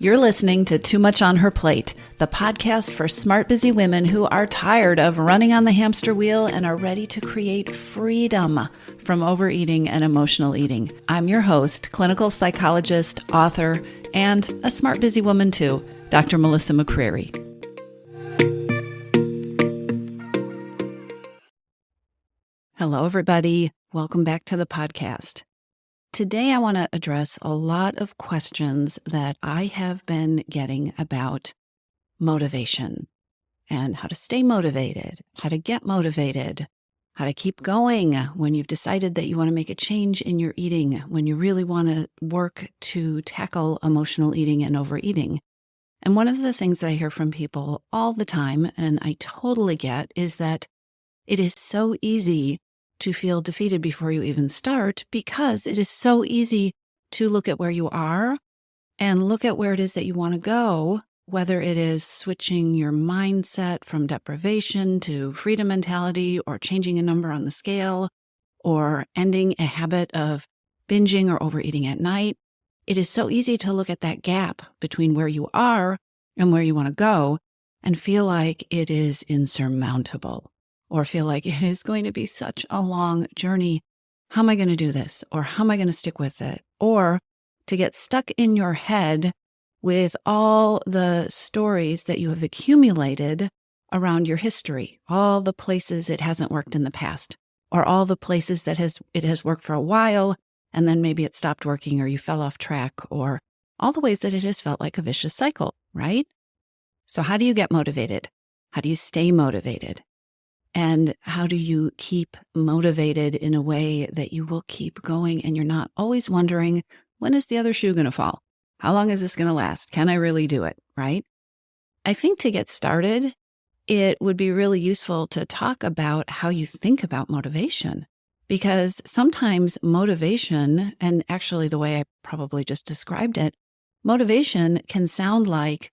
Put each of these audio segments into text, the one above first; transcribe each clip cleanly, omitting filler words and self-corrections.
You're listening to Too Much on Her Plate, the podcast for smart, busy women who are tired of running on the hamster wheel and are ready to create freedom from overeating and emotional eating. I'm your host, clinical psychologist, author, and a smart, busy woman too, Dr. Melissa McCreary. Hello, everybody. Welcome back to the podcast. Today, I want to address a lot of questions that I have been getting about motivation and how to stay motivated, how to get motivated, how to keep going when you've decided that you want to make a change in your eating, when you really want to work to tackle emotional eating and overeating. And one of the things that I hear from people all the time, and I totally get, is that it is so easy to feel defeated before you even start, because it is so easy to look at where you are and look at where it is that you want to go, whether it is switching your mindset from deprivation to freedom mentality, or changing a number on the scale, or ending a habit of binging or overeating at night. It is so easy to look at that gap between where you are and where you want to go and feel like it is insurmountable, or feel like it is going to be such a long journey. How am I going to do this? Or how am I going to stick with it? Or to get stuck in your head with all the stories that you have accumulated around your history, all the places it hasn't worked in the past, or all the places that it has worked for a while, and then maybe it stopped working or you fell off track, or all the ways that it has felt like a vicious cycle, right? So how do you get motivated? How do you stay motivated? And how do you keep motivated in a way that you will keep going and you're not always wondering, when is the other shoe going to fall? How long is this going to last? Can I really do it, right? I think to get started, it would be really useful to talk about how you think about motivation, because sometimes motivation, and actually the way I probably just described it, motivation can sound like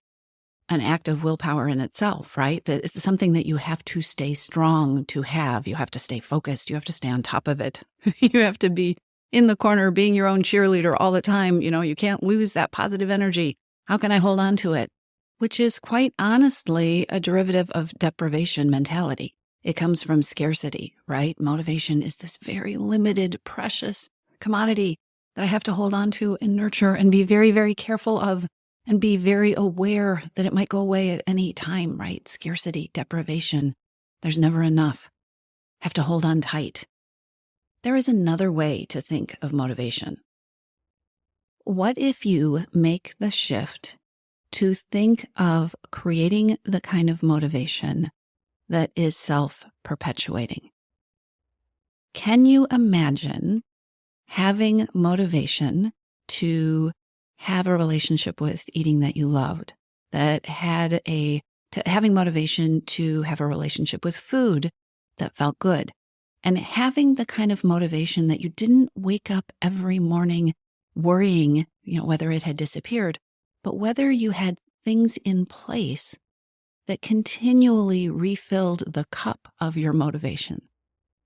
an act of willpower in itself, right? That it's something that you have to stay strong to have. You have to stay focused. You have to stay on top of it. You have to be in the corner being your own cheerleader all the time. You can't lose that positive energy. How can I hold on to it? Which is quite honestly a derivative of deprivation mentality. It comes from scarcity, right? Motivation is this very limited, precious commodity that I have to hold on to and nurture and be very, very careful of, and be very aware that it might go away at any time, right? Scarcity, deprivation. There's never enough. Have to hold on tight. There is another way to think of motivation. What if you make the shift to think of creating the kind of motivation that is self-perpetuating? Can you imagine having motivation to have a relationship with eating that you loved, that had having motivation to have a relationship with food that felt good, and having the kind of motivation that you didn't wake up every morning worrying, whether it had disappeared, but whether you had things in place that continually refilled the cup of your motivation.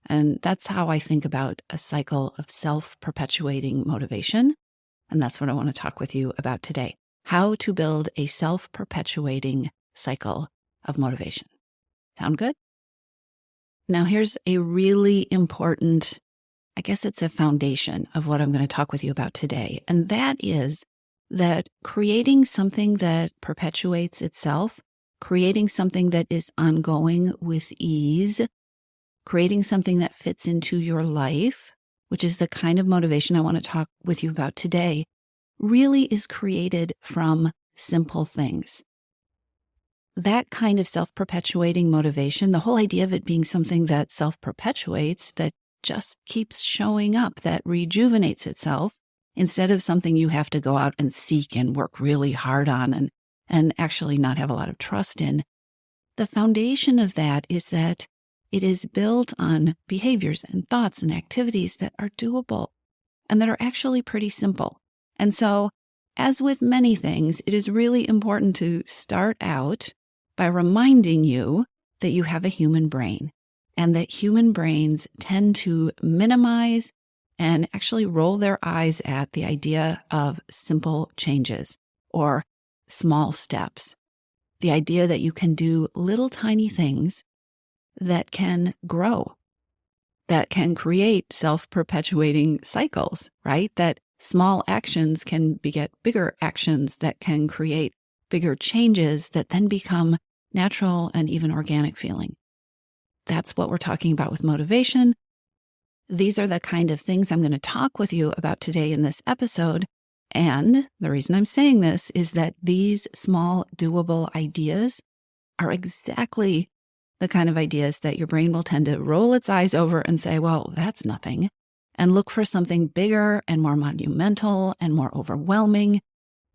And that's how I think about a cycle of self-perpetuating motivation. And that's what I want to talk with you about today. How to build a self-perpetuating cycle of motivation. Sound good? Now, here's a really important, I guess it's a foundation of what I'm going to talk with you about today. And that is that creating something that perpetuates itself, creating something that is ongoing with ease, creating something that fits into your life, which is the kind of motivation I want to talk with you about today, really is created from simple things. That kind of self-perpetuating motivation, the whole idea of it being something that self-perpetuates, that just keeps showing up, that rejuvenates itself, instead of something you have to go out and seek and work really hard on and actually not have a lot of trust in. The foundation of that is that it is built on behaviors and thoughts and activities that are doable and that are actually pretty simple. And so, as with many things, it is really important to start out by reminding you that you have a human brain, and that human brains tend to minimize and actually roll their eyes at the idea of simple changes, or small steps. The idea that you can do little tiny things that can grow, that can create self-perpetuating cycles, right? That small actions can beget bigger actions that can create bigger changes that then become natural and even organic feeling. That's what we're talking about with motivation. These are the kind of things I'm going to talk with you about today in this episode. And the reason I'm saying this is that these small, doable ideas are exactly the kind of ideas that your brain will tend to roll its eyes over and say, well, that's nothing, and look for something bigger and more monumental and more overwhelming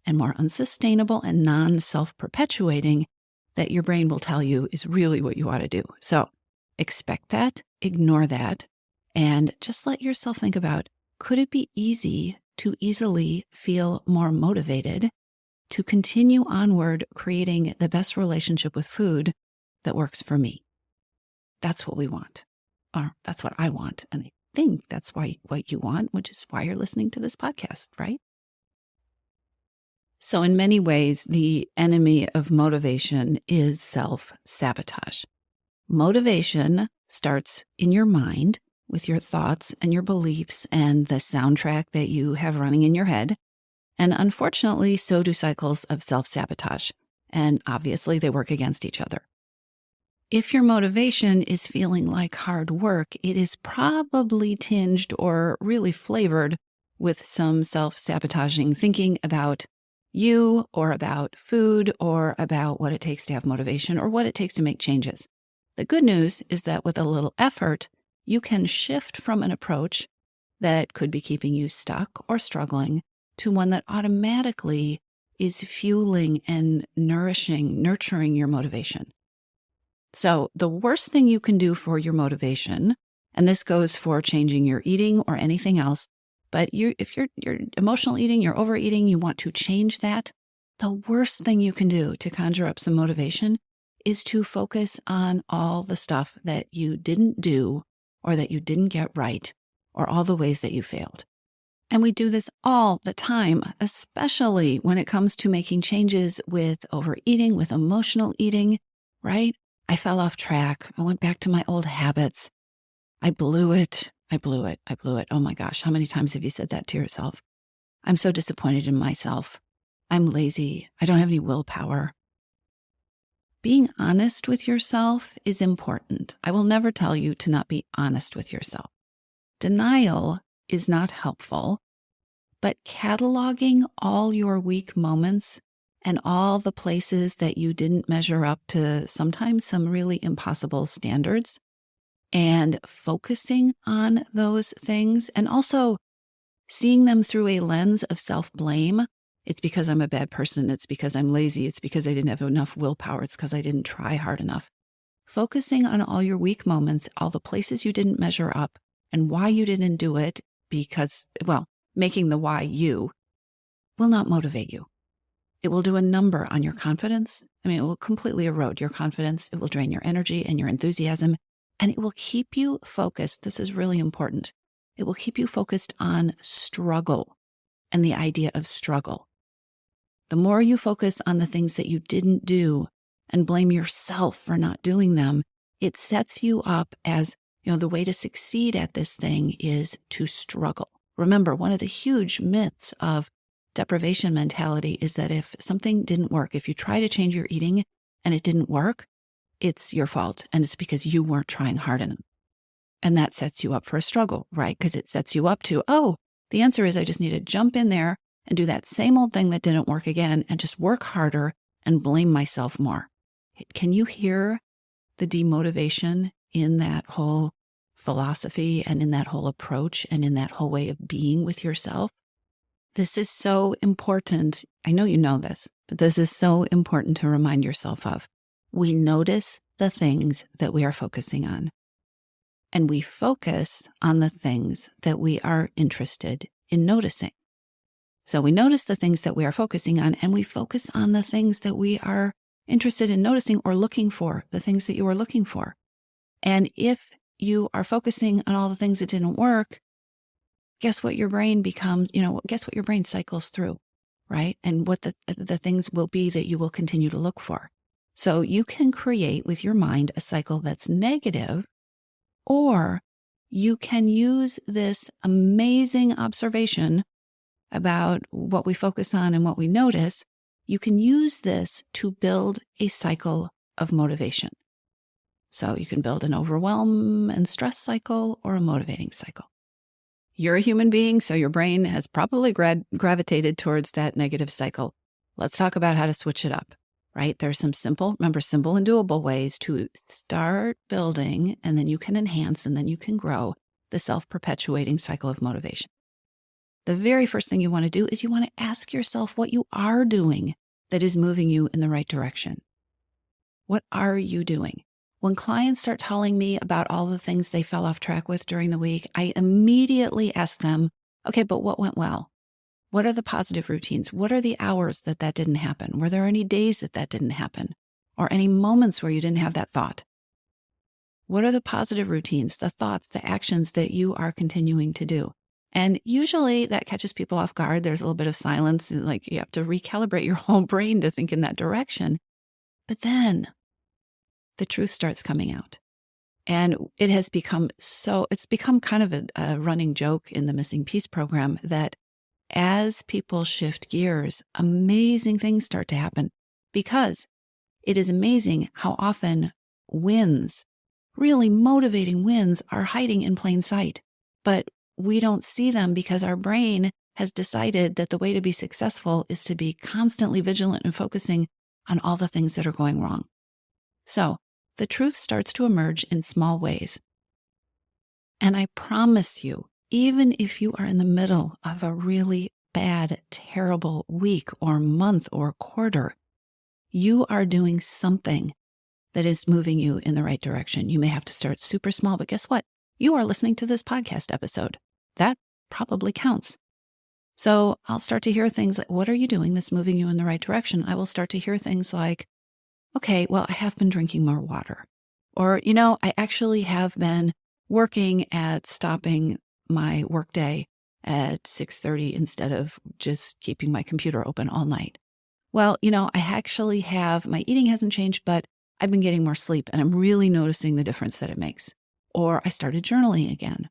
and more unsustainable and non-self-perpetuating that your brain will tell you is really what you ought to do. So expect that, ignore that, and just let yourself think about, could it be easy to easily feel more motivated to continue onward creating the best relationship with food that works for me? That's what we want, or that's what I want. And I think that's what you want, which is why you're listening to this podcast, right? So in many ways, the enemy of motivation is self-sabotage. Motivation starts in your mind with your thoughts and your beliefs and the soundtrack that you have running in your head. And unfortunately, so do cycles of self-sabotage. And obviously, they work against each other. If your motivation is feeling like hard work, it is probably tinged or really flavored with some self-sabotaging thinking about you or about food or about what it takes to have motivation or what it takes to make changes. The good news is that with a little effort, you can shift from an approach that could be keeping you stuck or struggling to one that automatically is fueling and nurturing your motivation. So the worst thing you can do for your motivation, and this goes for changing your eating or anything else, but if you're emotional eating, you're overeating, you want to change that, the worst thing you can do to conjure up some motivation is to focus on all the stuff that you didn't do or that you didn't get right or all the ways that you failed. And we do this all the time, especially when it comes to making changes with overeating, with emotional eating, right? I fell off track. I went back to my old habits. I blew it. Oh my gosh, how many times have you said that to yourself? I'm so disappointed in myself. I'm lazy. I don't have any willpower. Being honest with yourself is important. I will never tell you to not be honest with yourself. Denial is not helpful, but cataloging all your weak moments and all the places that you didn't measure up to sometimes some really impossible standards and focusing on those things and also seeing them through a lens of self-blame. It's because I'm a bad person. It's because I'm lazy. It's because I didn't have enough willpower. It's because I didn't try hard enough. Focusing on all your weak moments, all the places you didn't measure up and why you didn't do it because, well, making the why you will not motivate you. It will do a number on your confidence. It will completely erode your confidence. It will drain your energy and your enthusiasm, and it will keep you focused. This is really important. It will keep you focused on struggle and the idea of struggle. The more you focus on the things that you didn't do and blame yourself for not doing them, it sets you up as, the way to succeed at this thing is to struggle. Remember, one of the huge myths of deprivation mentality is that if something didn't work, if you try to change your eating and it didn't work, it's your fault and it's because you weren't trying hard enough. And that sets you up for a struggle, right? Because it sets you up to, the answer is I just need to jump in there and do that same old thing that didn't work again and just work harder and blame myself more. Can you hear the demotivation in that whole philosophy and in that whole approach and in that whole way of being with yourself? This is so important. I know you know this, but this is so important to remind yourself of. We notice the things that we are focusing on, and we focus on the things that we are interested in noticing. So we notice the things that we are focusing on, and we focus on the things that we are interested in noticing or looking for, the things that you are looking for. And if you are focusing on all the things that didn't work, guess what your brain becomes, guess what your brain cycles through? right? And what the things will be that you will continue to look for. So you can create with your mind a cycle that's negative, or you can use this amazing observation about what we focus on and what we notice. You can use this to build a cycle of motivation. So you can build an overwhelm and stress cycle or a motivating cycle. You're a human being, so your brain has probably gravitated towards that negative cycle. Let's talk about how to switch it up, right? There's some simple and doable ways to start building, and then you can enhance, and then you can grow the self-perpetuating cycle of motivation. The very first thing you want to do is you want to ask yourself what you are doing that is moving you in the right direction. What are you doing? When clients start telling me about all the things they fell off track with during the week, I immediately ask them, okay, but what went well? What are the positive routines? What are the hours that didn't happen? Were there any days that didn't happen? Or any moments where you didn't have that thought? What are the positive routines, the thoughts, the actions that you are continuing to do? And usually that catches people off guard. There's a little bit of silence, like you have to recalibrate your whole brain to think in that direction. But then the truth starts coming out. And it has become it's become kind of a running joke in the Missing Piece program that as people shift gears, amazing things start to happen, because it is amazing how often wins, really motivating wins, are hiding in plain sight. But we don't see them because our brain has decided that the way to be successful is to be constantly vigilant and focusing on all the things that are going wrong. So the truth starts to emerge in small ways. And I promise you, even if you are in the middle of a really bad, terrible week or month or quarter, you are doing something that is moving you in the right direction. You may have to start super small, but guess what? You are listening to this podcast episode. That probably counts. So I'll start to hear things like, what are you doing that's moving you in the right direction? I will start to hear things like, okay, well, I have been drinking more water. Or, I actually have been working at stopping my workday at 6:30 instead of just keeping my computer open all night. Well, I actually my eating hasn't changed, but I've been getting more sleep and I'm really noticing the difference that it makes. Or I started journaling again.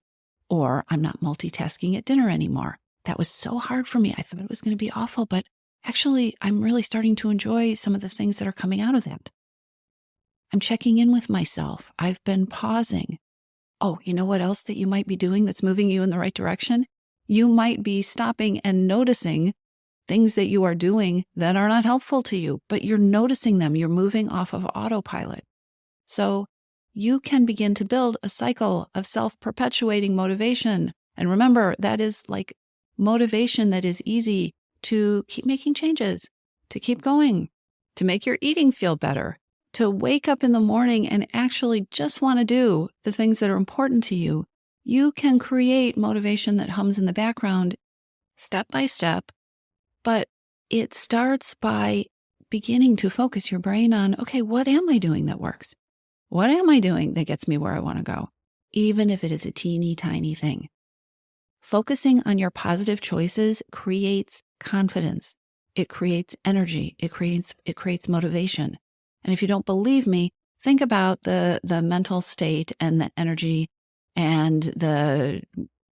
Or I'm not multitasking at dinner anymore. That was so hard for me. I thought it was going to be awful, but actually, I'm really starting to enjoy some of the things that are coming out of that. I'm checking in with myself. I've been pausing. Oh, you know what else that you might be doing that's moving you in the right direction? You might be stopping and noticing things that you are doing that are not helpful to you, but you're noticing them. You're moving off of autopilot. So you can begin to build a cycle of self-perpetuating motivation. And remember, that is like motivation that is easy to keep making changes, to keep going, to make your eating feel better, to wake up in the morning and actually just want to do the things that are important to you. You can create motivation that hums in the background step by step, but it starts by beginning to focus your brain on, okay, what am I doing that works? What am I doing that gets me where I want to go? Even if it is a teeny tiny thing. Focusing on your positive choices creates confidence. It creates energy. It creates motivation. And if you don't believe me, think about the mental state and the energy and the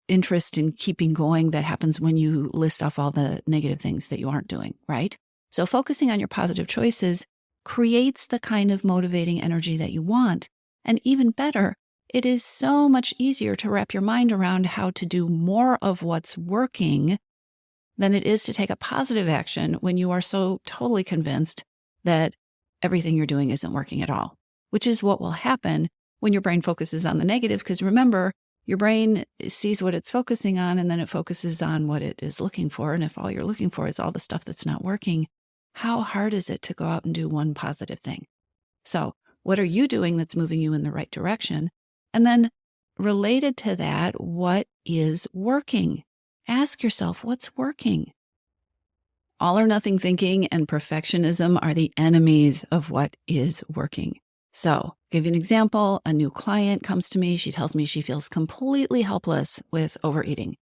interest in keeping going that happens when you list off all the negative things that you aren't doing, right? So focusing on your positive choices creates the kind of motivating energy that you want. And even better, it is so much easier to wrap your mind around how to do more of what's working than it is to take a positive action when you are so totally convinced that everything you're doing isn't working at all, which is what will happen when your brain focuses on the negative. Because remember, your brain sees what it's focusing on and then it focuses on what it is looking for. And if all you're looking for is all the stuff that's not working, how hard is it to go out and do one positive thing? So what are you doing that's moving you in the right direction? And then related to that, what is working? Ask yourself, what's working? All or nothing thinking and perfectionism are the enemies of what is working. So, give you an example. A new client comes to me. She tells me she feels completely helpless with overeating.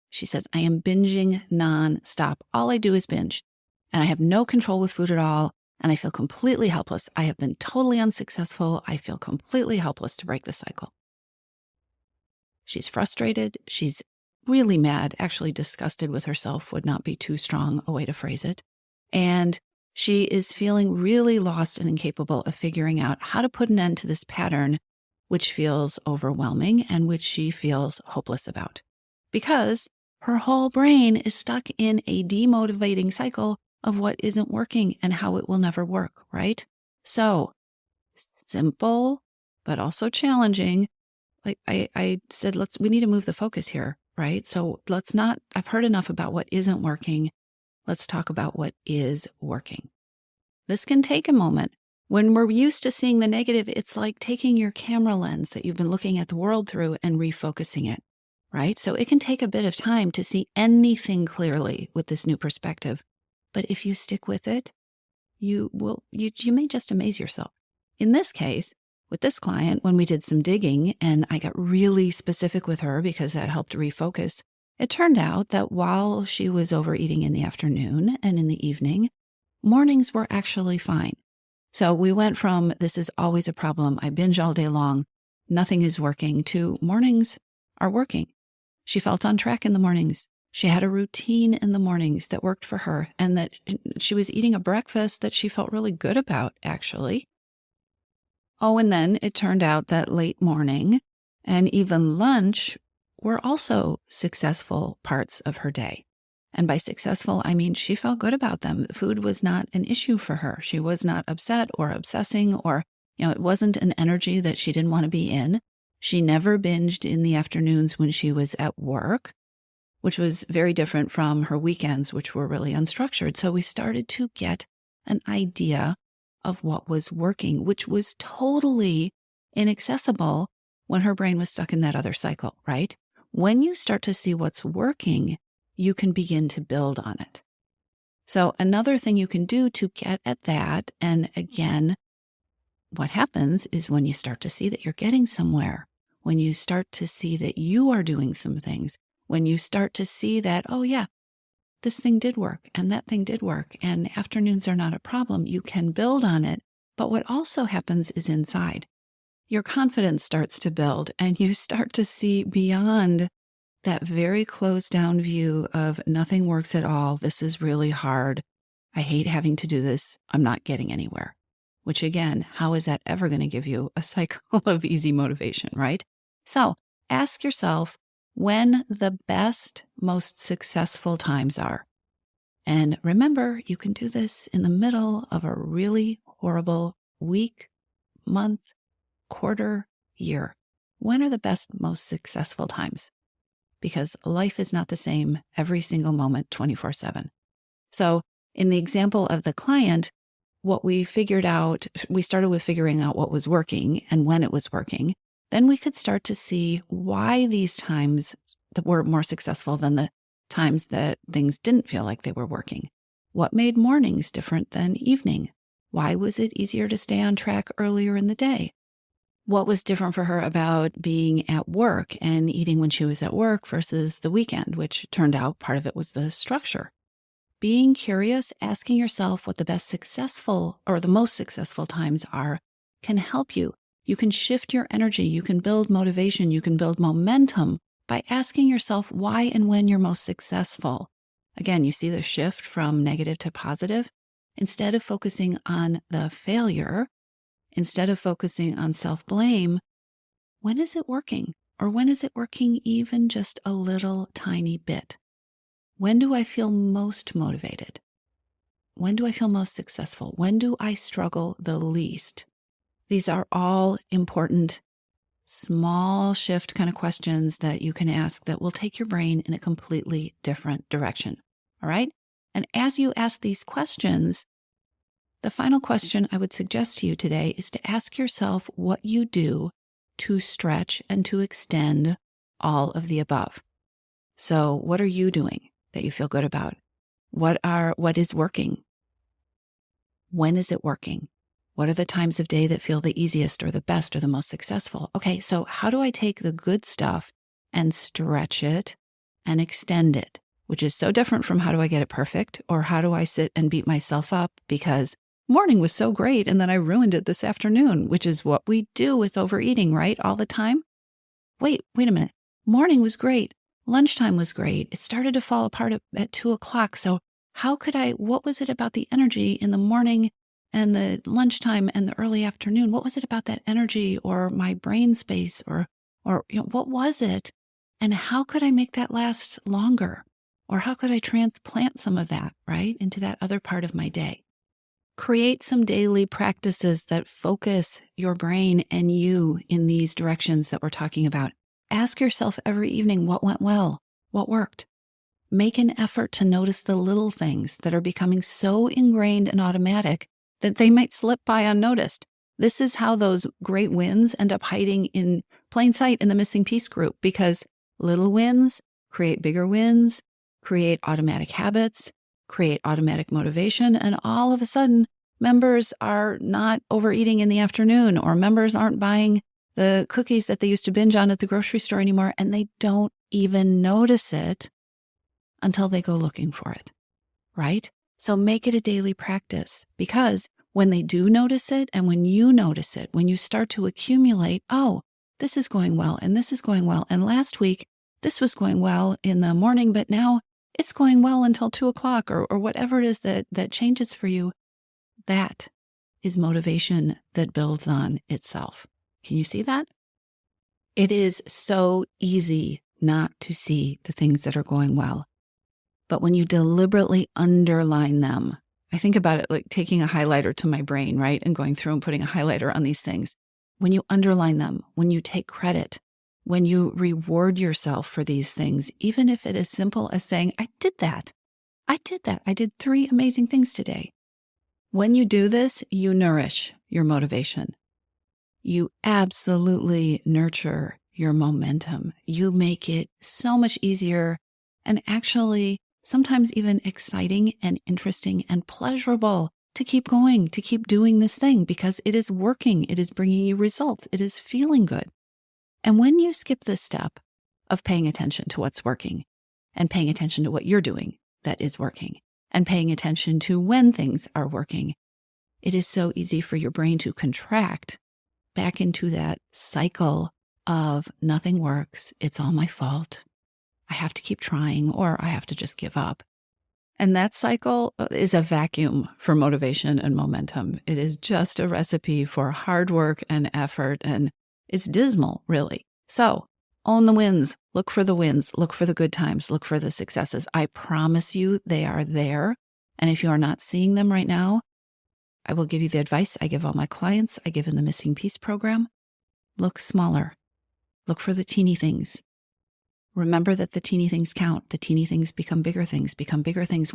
She says, I am binging nonstop. All I do is binge. and I have no control with food at all, and I feel completely helpless. I have been totally unsuccessful. I feel completely helpless to break the cycle. She's frustrated. She's really mad, actually disgusted with herself would not be too strong a way to phrase it. And she is feeling really lost and incapable of figuring out how to put an end to this pattern, which feels overwhelming and which she feels hopeless about. Because her whole brain is stuck in a demotivating cycle of what isn't working and how it will never work, right? So simple, but also challenging. Like I said, we need to move the focus here, right? So I've heard enough about what isn't working. Let's talk about what is working. This can take a moment. When we're used to seeing the negative, it's like taking your camera lens that you've been looking at the world through and refocusing it, right? So it can take a bit of time to see anything clearly with this new perspective. But if you stick with it, you may just amaze yourself. In this case, with this client, when we did some digging and I got really specific with her because that helped refocus, it turned out that while she was overeating in the afternoon and in the evening, mornings were actually fine. So we went from this is always a problem, I binge all day long, nothing is working, to mornings are working. She felt on track in the mornings. She had a routine in the mornings that worked for her, and that she was eating a breakfast that she felt really good about, actually. Oh, and then it turned out that late morning and even lunch were also successful parts of her day. And by successful, I mean she felt good about them. Food was not an issue for her. She was not upset or obsessing, or, it wasn't an energy that she didn't want to be in. She never binged in the afternoons when she was at work, which was very different from her weekends, which were really unstructured. So we started to get an idea of what was working, which was totally inaccessible when her brain was stuck in that other cycle, right? When you start to see what's working, you can begin to build on it. So another thing you can do to get at that, and again, what happens is when you start to see that you're getting somewhere, when you start to see that you are doing some things, when you start to see that, oh yeah, this thing did work and that thing did work and afternoons are not a problem, you can build on it. But what also happens is inside, your confidence starts to build and you start to see beyond that very closed down view of nothing works at all. This is really hard. I hate having to do this. I'm not getting anywhere. Which again, how is that ever going to give you a cycle of easy motivation, right? So ask yourself when the best, most successful times are. And remember, you can do this in the middle of a really horrible week, month, quarter, year. When are the best, most successful times? Because life is not the same every single moment 24/7. So in the example of the client, what we figured out, we started with figuring out what was working and when it was working. Then we could start to see why these times that were more successful than the times that things didn't feel like they were working. What made mornings different than evening? Why was it easier to stay on track earlier in the day? What was different for her about being at work and eating when she was at work versus the weekend, which turned out part of it was the structure. Being curious, asking yourself what the best successful or the most successful times are can help you. You can shift your energy. You can build motivation. You can build momentum by asking yourself why and when you're most successful. Again, you see the shift from negative to positive. Instead of focusing on the failure, instead of focusing on self-blame, when is it working? Or when is it working even just a little tiny bit? When do I feel most motivated? When do I feel most successful? When do I struggle the least? These are all important, small shift kind of questions that you can ask that will take your brain in a completely different direction. All right? And as you ask these questions, the final question I would suggest to you today is to ask yourself what you do to stretch and to extend all of the above. So what are you doing that you feel good about? What is working? When is it working? What are the times of day that feel the easiest or the best or the most successful? Okay, so how do I take the good stuff and stretch it and extend it which is so different from how do I get it perfect, or how do I sit and beat myself up because morning was so great and then I ruined it this afternoon, which is what we do with overeating, right? All the time. Wait a minute. Morning was great. Lunchtime was great. It started to fall apart at 2:00. So what was it about the energy in the morning and the lunchtime and the early afternoon? What was it about that energy or my brain space or what was it? And how could I make that last longer? Or how could I transplant some of that, right, into that other part of my day? Create some daily practices that focus your brain and you in these directions that we're talking about. Ask yourself every evening what went well, what worked. Make an effort to notice the little things that are becoming so ingrained and automatic that they might slip by unnoticed. This is how those great wins end up hiding in plain sight in the missing piece group, because little wins create bigger wins, create automatic habits, create automatic motivation, and all of a sudden, members are not overeating in the afternoon, or members aren't buying the cookies that they used to binge on at the grocery store anymore, and they don't even notice it until they go looking for it, right? So make it a daily practice, because when they do notice it, and when you notice it, when you start to accumulate, oh, this is going well, and this is going well, and last week, this was going well in the morning, but now it's going well until 2:00 or whatever it is that changes for you. That is motivation that builds on itself. Can you see that? It is so easy not to see the things that are going well. But when you deliberately underline them, I think about it like taking a highlighter to my brain, right? And going through and putting a highlighter on these things. When you underline them, when you take credit, when you reward yourself for these things, even if it is simple as saying, I did that. I did 3 amazing things today. When you do this, you nourish your motivation. You absolutely nurture your momentum. You make it so much easier and actually sometimes even exciting and interesting and pleasurable to keep going, to keep doing this thing, because it is working. It is bringing you results. It is feeling good. And when you skip this step of paying attention to what's working and paying attention to what you're doing that is working and paying attention to when things are working, it is so easy for your brain to contract back into that cycle of nothing works, it's all my fault, I have to keep trying, or I have to just give up. And that cycle is a vacuum for motivation and momentum. It is just a recipe for hard work and effort, and it's dismal, really. So own the wins, look for the wins, look for the good times, look for the successes. I promise you they are there. And if you are not seeing them right now, I will give you the advice I give all my clients. I give in the Missing Piece program. Look smaller. Look for the teeny things. Remember that the teeny things count. The teeny things become bigger things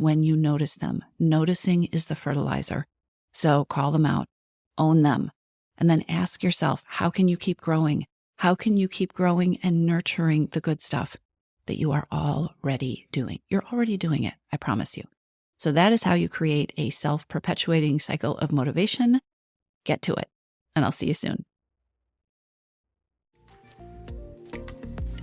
when you notice them. Noticing is the fertilizer. So call them out, own them, and then ask yourself, how can you keep growing? How can you keep growing and nurturing the good stuff that you are already doing? You're already doing it, I promise you. So that is how you create a self-perpetuating cycle of motivation. Get to it, and I'll see you soon.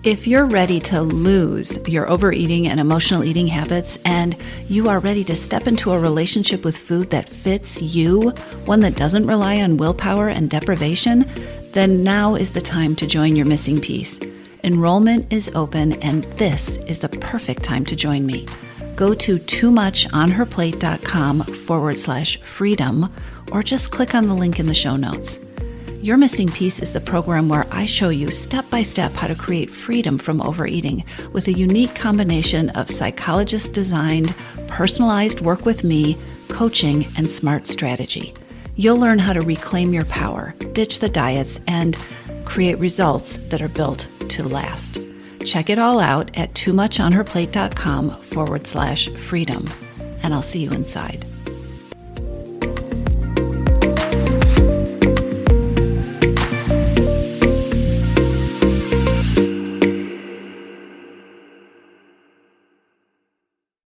If you're ready to lose your overeating and emotional eating habits, and you are ready to step into a relationship with food that fits you, one that doesn't rely on willpower and deprivation, then now is the time to join your Missing Piece. Enrollment is open, and this is the perfect time to join me. Go to toomuchonherplate.com/freedom, or just click on the link in the show notes. Your Missing Piece is the program where I show you step-by-step how to create freedom from overeating with a unique combination of psychologist-designed, personalized work with me, coaching, and smart strategy. You'll learn how to reclaim your power, ditch the diets, and create results that are built to last. Check it all out at toomuchonherplate.com/freedom, and I'll see you inside.